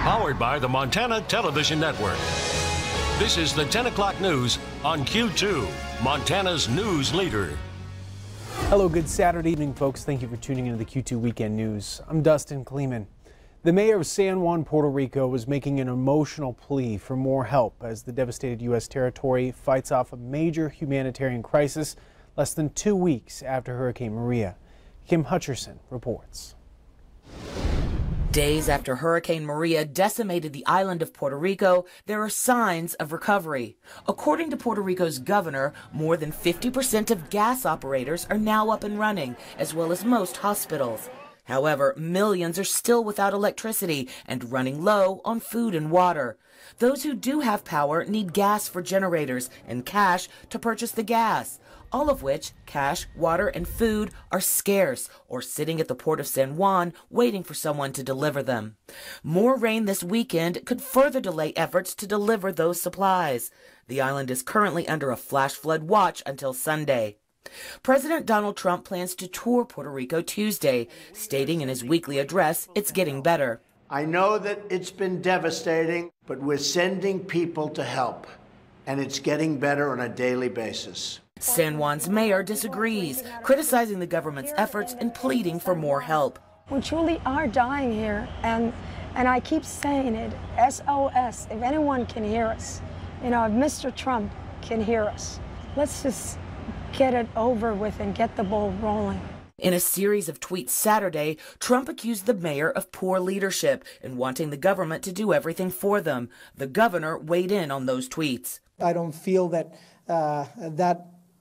Powered by the Montana Television Network. This is the 10 o'clock news on Q2, Montana's news leader. Hello, good Saturday evening, folks. Thank you for tuning into the Q2 Weekend News. I'm Dustin Klemann. The mayor of San Juan, Puerto Rico, was making an emotional plea for more help as the devastated U.S. territory fights off a major humanitarian crisis less than 2 weeks after Hurricane Maria. Kim Hutcherson reports. Days after Hurricane Maria decimated the island of Puerto Rico, there are signs of recovery. According to Puerto Rico's governor, more than 50% of gas operators are now up and running, as well as most hospitals. However, millions are still without electricity and running low on food and water. Those who do have power need gas for generators and cash to purchase the gas, all of which, cash, water, and food, are scarce or sitting at the port of San Juan waiting for someone to deliver them. More rain this weekend could further delay efforts to deliver those supplies. The island is currently under a flash flood watch until Sunday. President Donald Trump plans to tour Puerto Rico Tuesday, stating in his weekly address it's getting better. I know that it's been devastating, but we're sending people to help, and it's getting better on a daily basis. San Juan's mayor disagrees, criticizing the government's efforts and pleading for more help. We truly are dying here, and I keep saying it, SOS, if anyone can hear us, if Mr. Trump can hear us, let's just get it over with and get the ball rolling. In a series of tweets Saturday, Trump accused the mayor of poor leadership and wanting the government to do everything for them. The governor weighed in on those tweets. I don't feel that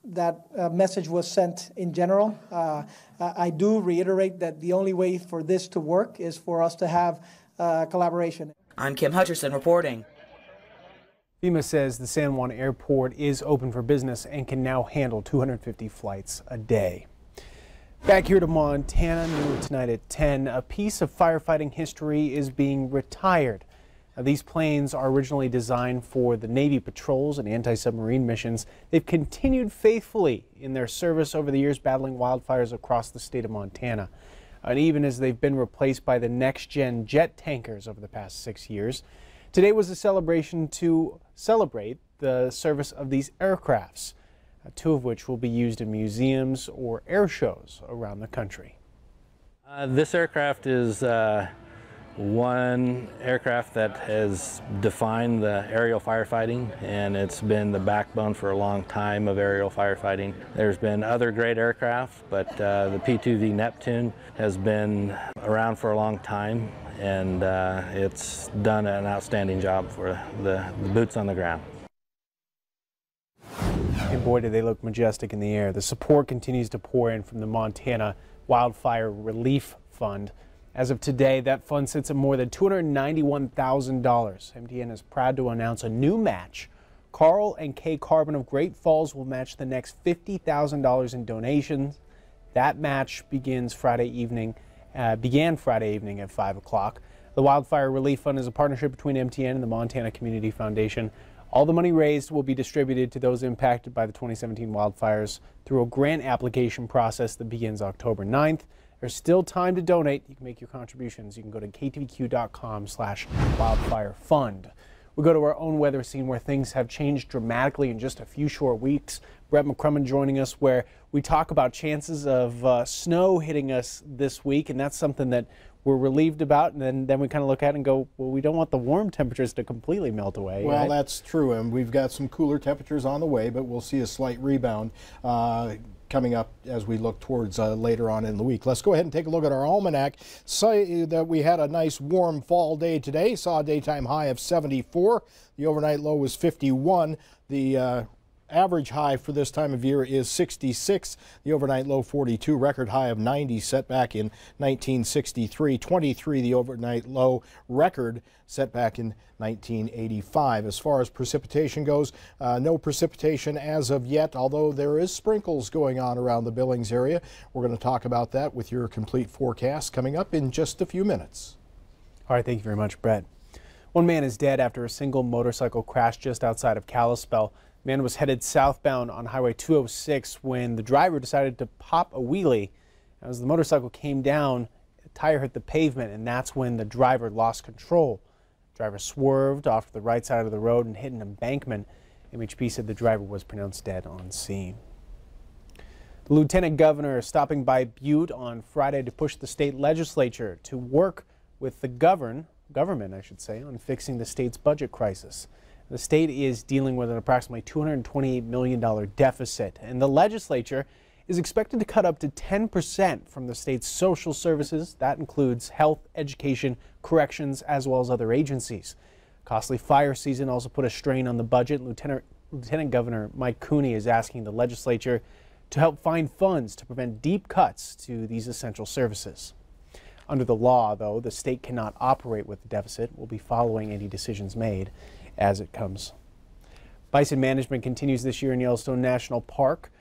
that message was sent in general. I do reiterate that the only way for this to work is for us to have collaboration. I'm Kim Hutcherson reporting. FEMA says the San Juan Airport is open for business and can now handle 250 flights a day. Back here to Montana, new tonight at 10, a piece of firefighting history is being retired. Now, these planes are originally designed for the Navy patrols and anti-submarine missions. They've continued faithfully in their service over the years, battling wildfires across the state of Montana. And even as they've been replaced by the next-gen jet tankers over the past 6 years. Today was a celebration to celebrate the service of these aircrafts, two of which will be used in museums or air shows around the country. This aircraft is one aircraft that has defined the aerial firefighting, and it's been the backbone for a long time of aerial firefighting. There's been other great aircraft, but the P-2V Neptune has been around for a long time, and it's done an outstanding job for the boots on the ground. And boy, do they look majestic in the air. The support continues to pour in from the Montana Wildfire Relief Fund. As of today, that fund sits at more than $291,000. MTN is proud to announce a new match. Carl and Kay Carbon of Great Falls will match the next $50,000 in donations. That match began Friday evening at 5 o'clock. The Wildfire Relief Fund is a partnership between MTN and the Montana Community Foundation. All the money raised will be distributed to those impacted by the 2017 wildfires through a grant application process that begins October 9th. There's still time to donate. You can make your contributions. You can go to ktvq.com/wildfirefund. We go to our own weather scene where things have changed dramatically in just a few short weeks. Brett McCrummen joining us, where we talk about chances of snow hitting us this week, and that's something that we're relieved about, and then we kind of look at it and go, well, we don't want the warm temperatures to completely melt away. Well, right? That's true, and we've got some cooler temperatures on the way, but we'll see a slight rebound coming up as we look towards later on in the week. Let's go ahead and take a look at our almanac. Say that we had a nice warm fall day today. Saw a daytime high of 74. The overnight low was 51. The average high for this time of year is 66. The overnight low 42. Record high of 90 set back in 1963. 23 the overnight low record set back in 1985. As far as precipitation goes, no precipitation as of yet, although there is sprinkles going on around the Billings area. We're going to talk about that with your complete forecast coming up in just a few minutes. All right, thank you very much, Brett. One man is dead after a single motorcycle crash just outside of Kalispell. The man was headed southbound on Highway 206 when the driver decided to pop a wheelie. As the motorcycle came down, the tire hit the pavement, and that's when the driver lost control. Driver swerved off to the right side of the road and hit an embankment. MHP said the driver was pronounced dead on scene. The lieutenant governor is stopping by Butte on Friday to push the state legislature to work with the government, on fixing the state's budget crisis. The state is dealing with an approximately $228 million deficit, and the legislature is expected to cut up to 10% from the state's social services. That includes health, education, corrections, as well as other agencies. Costly fire season also put a strain on the budget. Lieutenant Governor Mike Cooney is asking the legislature to help find funds to prevent deep cuts to these essential services. Under the law, though, the state cannot operate with the deficit. We'll be following any decisions made as it comes. Bison management continues this year in Yellowstone National Park.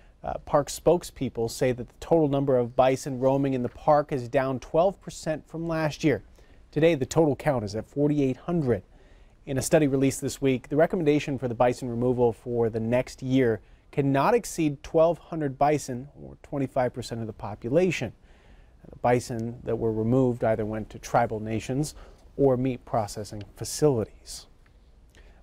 Park spokespeople say that the total number of bison roaming in the park is down 12% from last year. Today, the total count is at 4,800. In a study released this week, the recommendation for the bison removal for the next year cannot exceed 1,200 bison, or 25% of the population. The bison that were removed either went to tribal nations or meat processing facilities.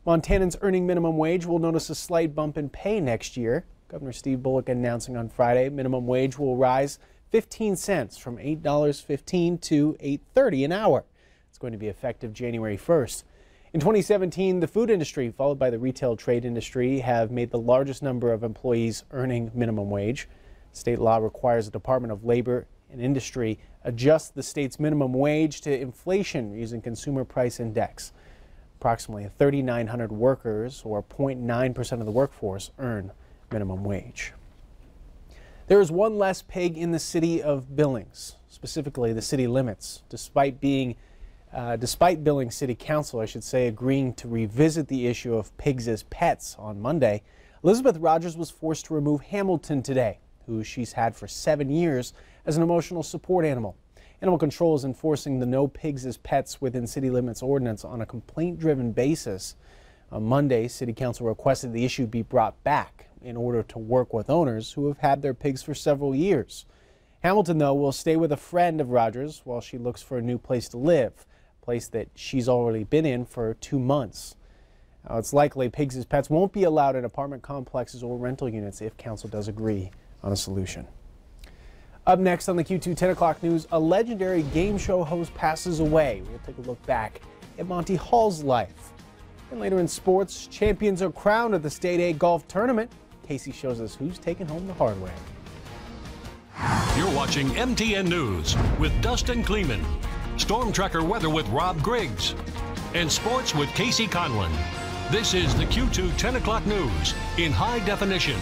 Montanans earning minimum wage will notice a slight bump in pay next year. Governor Steve Bullock announcing on Friday minimum wage will rise 15 cents from $8.15 to $8.30 an hour. It's going to be effective January 1st. In 2017, the food industry, followed by the retail trade industry, have made the largest number of employees earning minimum wage. State law requires the Department of Labor and Industry adjust the state's minimum wage to inflation using Consumer Price Index. Approximately 3,900 workers, or 0.9% of the workforce, earn minimum wage. There is one less pig in the city of Billings, specifically the city limits, despite Billings City Council, agreeing to revisit the issue of pigs as pets on Monday. Elizabeth Rogers was forced to remove Hamilton today, who she's had for 7 years as an emotional support animal. Animal Control is enforcing the No Pigs as Pets Within City Limits ordinance on a complaint-driven basis. On Monday, City Council requested the issue be brought back in order to work with owners who have had their pigs for several years. Hamilton, though, will stay with a friend of Rogers while she looks for a new place to live, a place that she's already been in for 2 months. Now, it's likely pigs as pets won't be allowed in apartment complexes or rental units if council does agree on a solution. Up next on the Q2 10 o'clock news, a legendary game show host passes away. We'll take a look back at Monty Hall's life. And later in sports, champions are crowned at the State A Golf Tournament. Casey shows us who's taking home the hardware. You're watching MTN News with Dustin Klemann, Storm Tracker weather with Rob Griggs, and sports with Casey Conlon. This is the Q2 10 o'clock news in high definition.